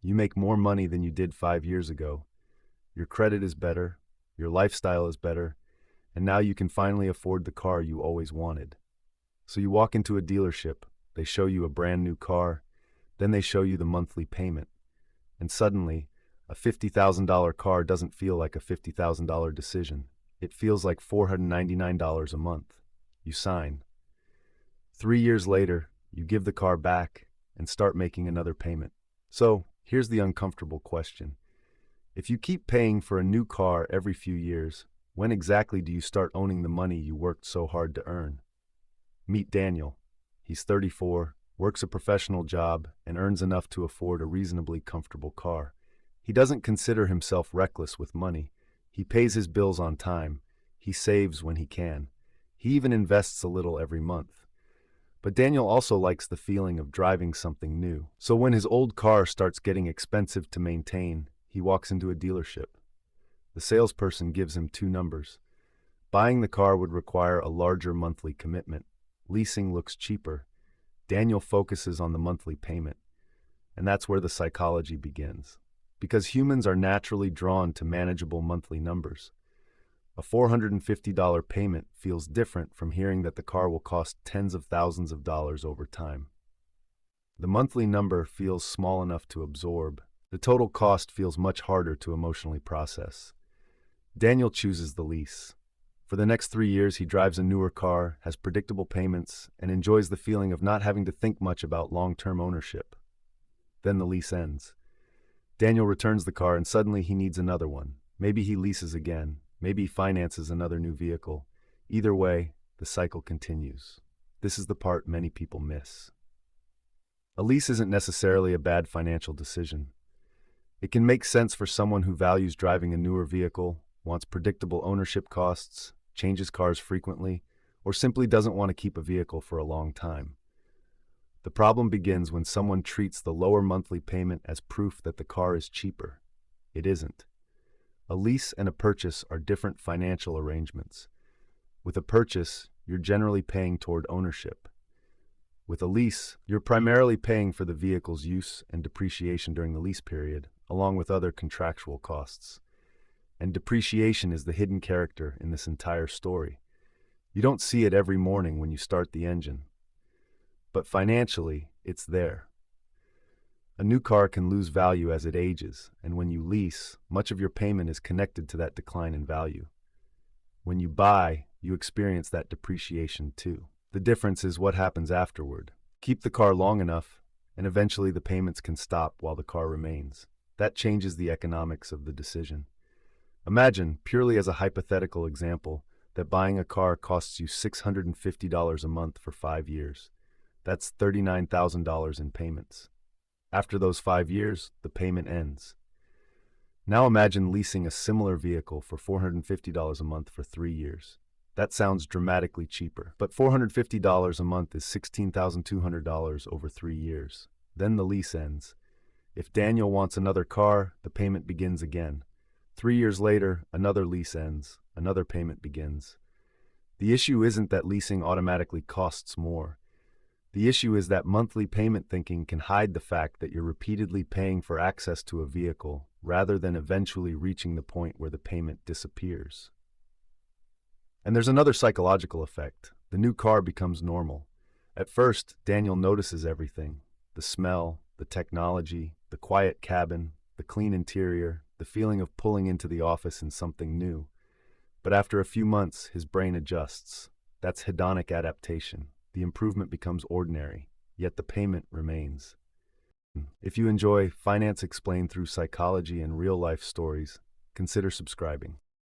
You make more money than you did 5 years ago. Your credit is better, your lifestyle is better, and now you can finally afford the car you always wanted. So you walk into a dealership, they show you a brand new car, then they show you the monthly payment. And suddenly, a $50,000 car doesn't feel like a $50,000 decision. It feels like $499 a month. You sign. 3 years later, you give the car back and start making another payment. So, here's the uncomfortable question. If you keep paying for a new car every few years, when exactly do you start owning the money you worked so hard to earn? Meet Daniel. He's 34, works a professional job, and earns enough to afford a reasonably comfortable car. He doesn't consider himself reckless with money. He pays his bills on time. He saves when he can. He even invests a little every month. But Daniel also likes the feeling of driving something new. So when his old car starts getting expensive to maintain, he walks into a dealership. The salesperson gives him two numbers. Buying the car would require a larger monthly commitment. Leasing looks cheaper. Daniel focuses on the monthly payment. And that's where the psychology begins. Because humans are naturally drawn to manageable monthly numbers. A $450 payment feels different from hearing that the car will cost tens of thousands of dollars over time. The monthly number feels small enough to absorb. The total cost feels much harder to emotionally process. Daniel chooses the lease. For the next 3 years, he drives a newer car, has predictable payments, and enjoys the feeling of not having to think much about long-term ownership. Then the lease ends. Daniel returns the car and suddenly he needs another one. Maybe he leases again. Maybe he finances another new vehicle. Either way, the cycle continues. This is the part many people miss. A lease isn't necessarily a bad financial decision. It can make sense for someone who values driving a newer vehicle, wants predictable ownership costs, changes cars frequently, or simply doesn't want to keep a vehicle for a long time. The problem begins when someone treats the lower monthly payment as proof that the car is cheaper. It isn't. A lease and a purchase are different financial arrangements. With a purchase, you're generally paying toward ownership. With a lease, you're primarily paying for the vehicle's use and depreciation during the lease period, along with other contractual costs. And depreciation is the hidden character in this entire story. You don't see it every morning when you start the engine. But financially, it's there. A new car can lose value as it ages, and when you lease, much of your payment is connected to that decline in value. When you buy, you experience that depreciation too. The difference is what happens afterward. Keep the car long enough, and eventually the payments can stop while the car remains. That changes the economics of the decision. Imagine, purely as a hypothetical example, that buying a car costs you $650 a month for 5 years. That's $39,000 in payments. After those 5 years, the payment ends. Now imagine leasing a similar vehicle for $450 a month for 3 years. That sounds dramatically cheaper, but $450 a month is $16,200 over 3 years. Then the lease ends. If Daniel wants another car, the payment begins again. 3 years later, another lease ends, another payment begins. The issue isn't that leasing automatically costs more. The issue is that monthly payment thinking can hide the fact that you're repeatedly paying for access to a vehicle rather than eventually reaching the point where the payment disappears. And there's another psychological effect. The new car becomes normal. At first, Daniel notices everything: the smell, the technology, the quiet cabin, the clean interior, the feeling of pulling into the office in something new. But after a few months, his brain adjusts. That's hedonic adaptation. The improvement becomes ordinary, yet the payment remains. If you enjoy Finance Explained through psychology and real-life stories, consider subscribing.